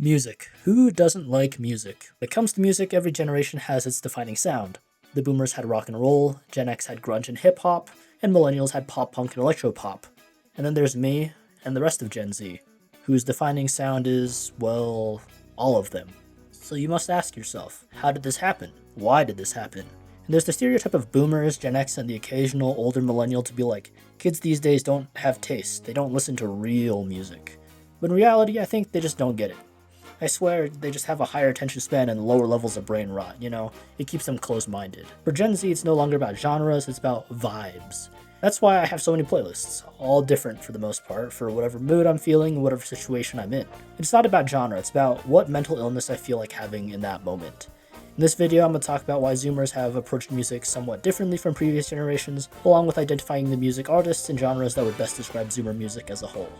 Music. Who doesn't like music? When it comes to music, every generation has its defining sound. The boomers had rock and roll, Gen X had grunge and hip hop, and millennials had pop punk and electropop. And then there's me and the rest of Gen Z, whose defining sound is, well, all of them. So you must ask yourself, how did this happen? Why did this happen? And there's the stereotype of boomers, Gen X, and the occasional older millennial to be like, kids these days don't have taste, they don't listen to real music. But in reality, I think they just don't get it. I swear, they just have a higher attention span and lower levels of brain rot, it keeps them closed-minded. For Gen Z, it's no longer about genres, it's about vibes. That's why I have so many playlists, all different for the most part, for whatever mood I'm feeling, whatever situation I'm in. It's not about genre, it's about what mental illness I feel like having in that moment. In this video, I'm going to talk about why Zoomers have approached music somewhat differently from previous generations, along with identifying the music artists and genres that would best describe Zoomer music as a whole.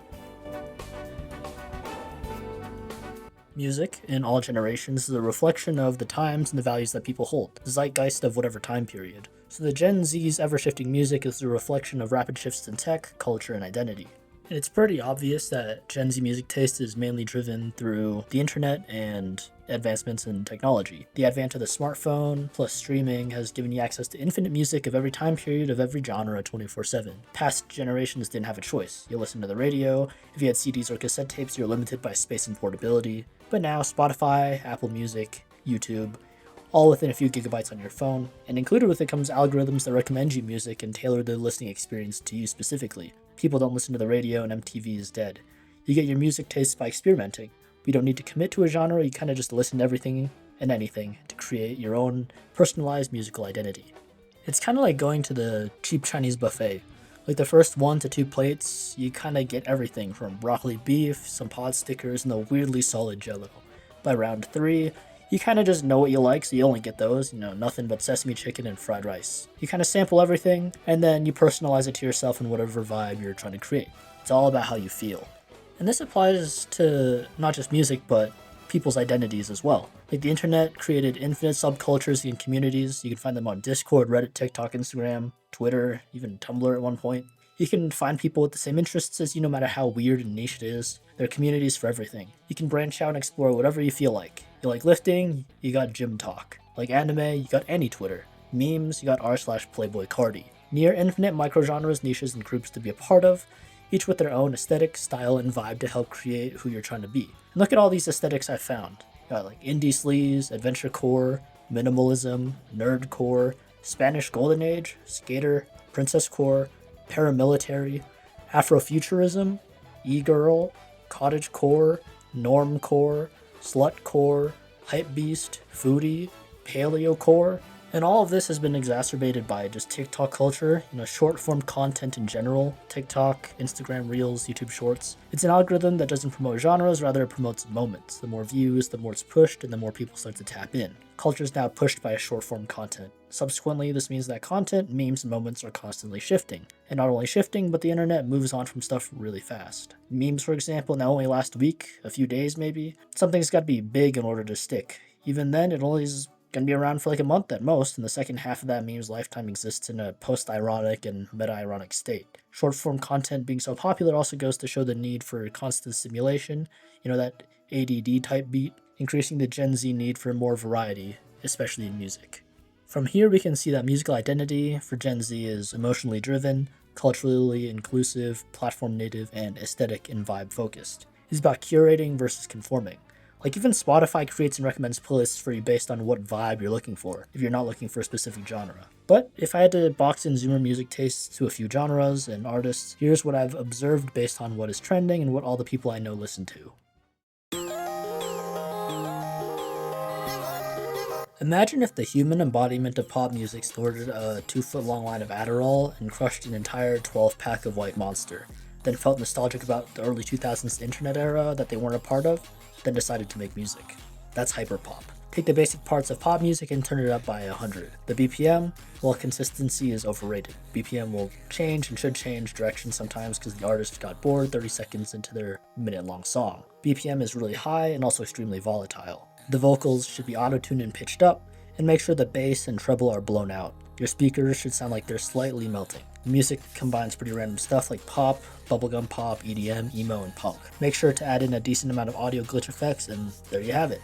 Music, in all generations, is a reflection of the times and the values that people hold, the zeitgeist of whatever time period. So the Gen Z's ever-shifting music is a reflection of rapid shifts in tech, culture, and identity. And it's pretty obvious that Gen Z music taste is mainly driven through the internet and advancements in technology. The advent of the smartphone plus streaming has given you access to infinite music of every time period of every genre 24/7. Past generations didn't have a choice. You listen to the radio, if you had CDs or cassette tapes, you're limited by space and portability. But now Spotify, Apple Music, YouTube, all within a few gigabytes on your phone, and included with it comes algorithms that recommend you music and tailor the listening experience to you specifically. People don't listen to the radio and MTV is dead. You get your music tastes by experimenting. You don't need to commit to a genre, you kind of just listen to everything and anything to create your own personalized musical identity. It's kind of like going to the cheap Chinese buffet. Like the first 1 to 2 plates, you kind of get everything from broccoli beef, some pod stickers, and the weirdly solid jello. By round 3, you kind of just know what you like, so you only get those, nothing but sesame chicken and fried rice. You kind of sample everything, and then you personalize it to yourself in whatever vibe you're trying to create. It's all about how you feel. And this applies to not just music, but people's identities as well. Like the internet created infinite subcultures and communities. You can find them on Discord, Reddit, TikTok, Instagram, Twitter, even Tumblr at one point. You can find people with the same interests as you no matter how weird and niche it is. There are communities for everything. You can branch out and explore whatever you feel like. You like lifting, you got gym talk. Like anime, you got any Twitter. Memes, you got r/Playboy Cardi. Near infinite microgenres, niches, and groups to be a part of, each with their own aesthetic, style, and vibe to help create who you're trying to be. And look at all these aesthetics I found. Got like indie sleaze, adventure core, minimalism, nerdcore, Spanish golden age, skater, princess core, paramilitary, Afrofuturism, e-girl, cottagecore, normcore, slutcore, hypebeast, foodie, paleocore, and all of this has been exacerbated by just TikTok culture, short form content in general, TikTok, Instagram Reels, YouTube Shorts. It's an algorithm that doesn't promote genres, rather it promotes moments. The more views, the more it's pushed, and the more people start to tap in. Culture is now pushed by a short form content. Subsequently, this means that content, memes, and moments are constantly shifting. And not only shifting, but the internet moves on from stuff really fast. Memes, for example, now only last a week, a few days maybe. Something's got to be big in order to stick. Even then, it only is going to be around for like a month at most, and the second half of that meme's lifetime exists in a post-ironic and meta-ironic state. Short-form content being so popular also goes to show the need for constant stimulation, that ADD type beat, increasing the Gen Z need for more variety, especially in music. From here we can see that musical identity for Gen Z is emotionally driven, culturally inclusive, platform native, and aesthetic and vibe focused. It's about curating versus conforming. Like even Spotify creates and recommends playlists for you based on what vibe you're looking for, if you're not looking for a specific genre. But if I had to box in Zoomer music tastes to a few genres and artists, here's what I've observed based on what is trending and what all the people I know listen to. Imagine if the human embodiment of pop music snorted a 2-foot-long line of Adderall and crushed an entire 12-pack of White Monster, then felt nostalgic about the early 2000s internet era that they weren't a part of, then decided to make music. That's hyperpop. Take the basic parts of pop music and turn it up by 100. The BPM, well, consistency is overrated. BPM will change and should change direction sometimes because the artist got bored 30 seconds into their minute-long song. BPM is really high and also extremely volatile. The vocals should be auto-tuned and pitched up, and make sure the bass and treble are blown out. Your speakers should sound like they're slightly melting. Music combines pretty random stuff like pop, bubblegum pop, EDM, emo, and punk. Make sure to add in a decent amount of audio glitch effects, and there you have it.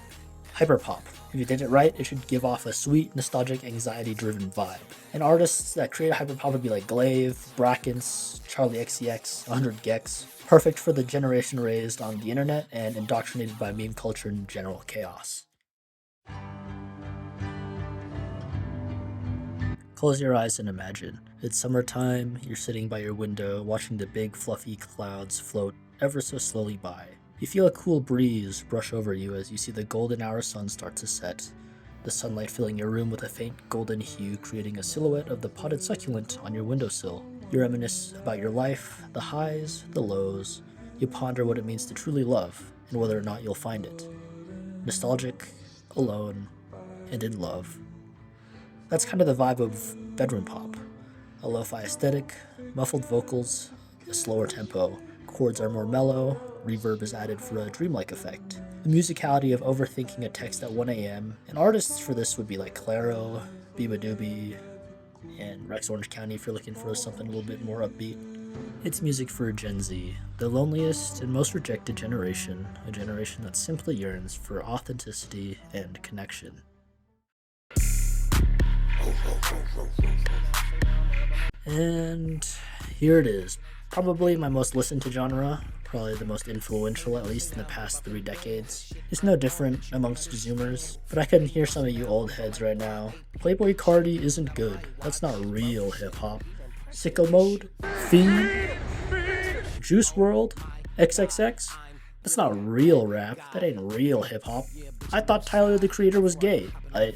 Hyperpop. If you did it right, it should give off a sweet, nostalgic, anxiety-driven vibe. And artists that create hyperpop would be like Glaive, Brackens, Charlie XCX, 100 Gex. Perfect for the generation raised on the internet and indoctrinated by meme culture and general chaos. Close your eyes and imagine. It's summertime, you're sitting by your window watching the big fluffy clouds float ever so slowly by. You feel a cool breeze brush over you as you see the golden hour sun start to set, the sunlight filling your room with a faint golden hue, creating a silhouette of the potted succulent on your windowsill. You reminisce about your life, the highs, the lows. You ponder what it means to truly love, and whether or not you'll find it. Nostalgic, alone, and in love. That's kind of the vibe of bedroom pop. A lo-fi aesthetic, muffled vocals, a slower tempo. Chords are more mellow, reverb is added for a dreamlike effect. The musicality of overthinking a text at 1 a.m. And artists for this would be like Claro, Biba Doobie, and Rex Orange County if you're looking for something a little bit more upbeat. It's music for Gen Z, the loneliest and most rejected generation, a generation that simply yearns for authenticity and connection. And here it is. Probably my most listened to genre, probably the most influential at least in the past 3 decades. It's no different amongst Zoomers, but I can hear some of you old heads right now. Playboy Cardi isn't good. That's not real hip-hop. Sicko Mode? Fiend? Juice WRLD? XXX? That's not real rap. That ain't real hip-hop. I thought Tyler the Creator was gay. I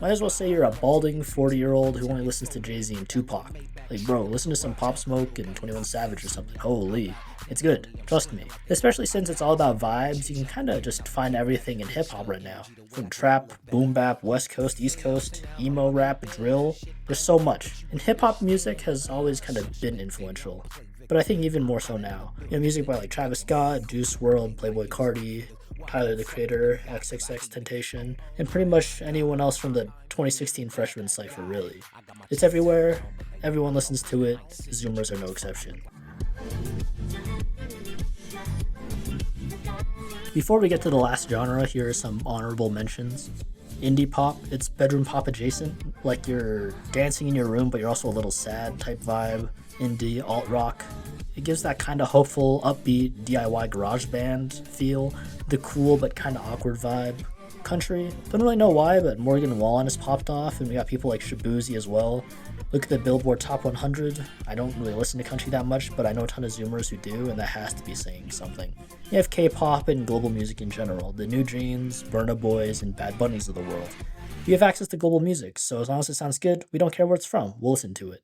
might as well say you're a balding 40-year-old who only listens to Jay-Z and Tupac. Like, bro, listen to some Pop Smoke and 21 Savage or something. Holy. It's good. Trust me. Especially since it's all about vibes, you can kind of just find everything in hip-hop right now. From trap, boom bap, West Coast, East Coast, emo rap, drill. There's so much. And hip-hop music has always kind of been influential. But I think even more so now. You know, music by like Travis Scott, Juice WRLD, Playboy Cardi, Tyler the Creator, XXXTentacion, and pretty much anyone else from the 2016 freshman cypher, really. It's everywhere, everyone listens to it, Zoomers are no exception. Before we get to the last genre, here are some honorable mentions. Indie pop, it's bedroom pop adjacent, like you're dancing in your room but you're also a little sad type vibe. Indie, alt-rock. It gives that kind of hopeful, upbeat, DIY garage band feel, the cool but kind of awkward vibe. Country, don't really know why, but Morgan Wallen has popped off, and we got people like Shabuzi as well. Look at the Billboard Top 100. I don't really listen to country that much, but I know a ton of Zoomers who do, and that has to be saying something. You have K-pop and global music in general, the New Jeans, Burna Boys, and Bad Bunnies of the world. You have access to global music, so as long as it sounds good, we don't care where it's from, we'll listen to it.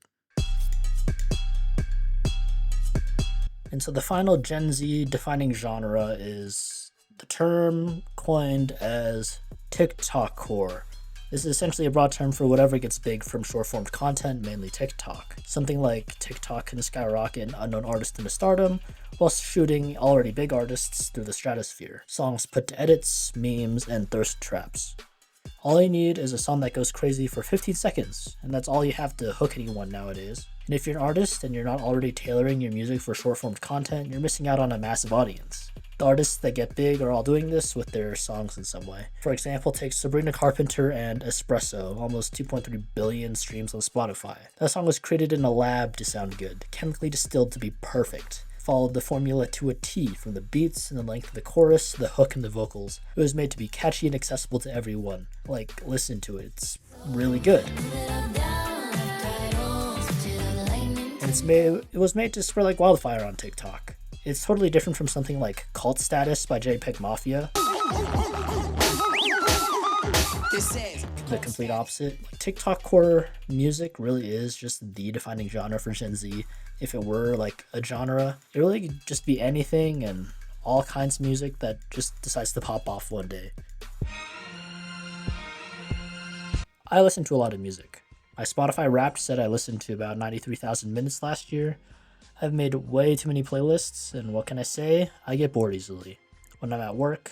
And so the final Gen Z defining genre is the term coined as TikTok-core. This is essentially a broad term for whatever gets big from short-formed content, mainly TikTok. Something like TikTok can skyrocket an unknown artist into stardom, while shooting already big artists through the stratosphere. Songs put to edits, memes, and thirst traps. All you need is a song that goes crazy for 15 seconds, and that's all you have to hook anyone nowadays. And if you're an artist and you're not already tailoring your music for short-formed content, you're missing out on a massive audience. The artists that get big are all doing this with their songs in some way. For example, take Sabrina Carpenter and Espresso, almost 2.3 billion streams on Spotify. That song was created in a lab to sound good, chemically distilled to be perfect. Followed the formula to a T, from the beats and the length of the chorus, the hook and the vocals. It was made to be catchy and accessible to everyone. Like, listen to it, it's really good. And it was made to spread like wildfire on TikTok. It's totally different from something like Cult Status by JPEG Mafia. The complete opposite. TikTok core music really is just the defining genre for Gen Z. If it were like a genre, it really could just be anything and all kinds of music that just decides to pop off one day. I listen to a lot of music. My Spotify Wrapped said I listened to about 93,000 minutes last year. I've made way too many playlists, and what can I say? I get bored easily. When I'm at work,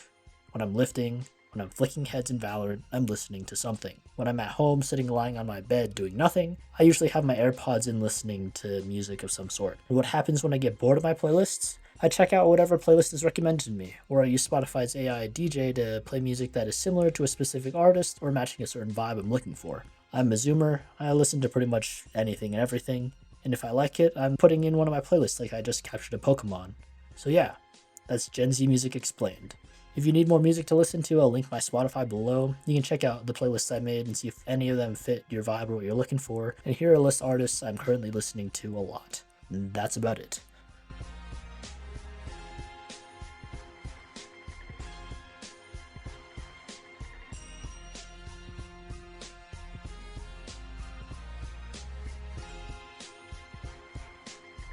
when I'm lifting, When I'm flicking heads in Valorant, I'm listening to something. When I'm at home, lying on my bed doing nothing, I usually have my AirPods in listening to music of some sort. And what happens when I get bored of my playlists? I check out whatever playlist is recommended to me, or I use Spotify's AI DJ to play music that is similar to a specific artist or matching a certain vibe I'm looking for. I'm a zoomer, I listen to pretty much anything and everything, and if I like it, I'm putting in one of my playlists like I just captured a Pokemon. So yeah, that's Gen Z Music Explained. If you need more music to listen to, I'll link my Spotify below. You can check out the playlists I made and see if any of them fit your vibe or what you're looking for, and here are a list of artists I'm currently listening to a lot. And that's about it.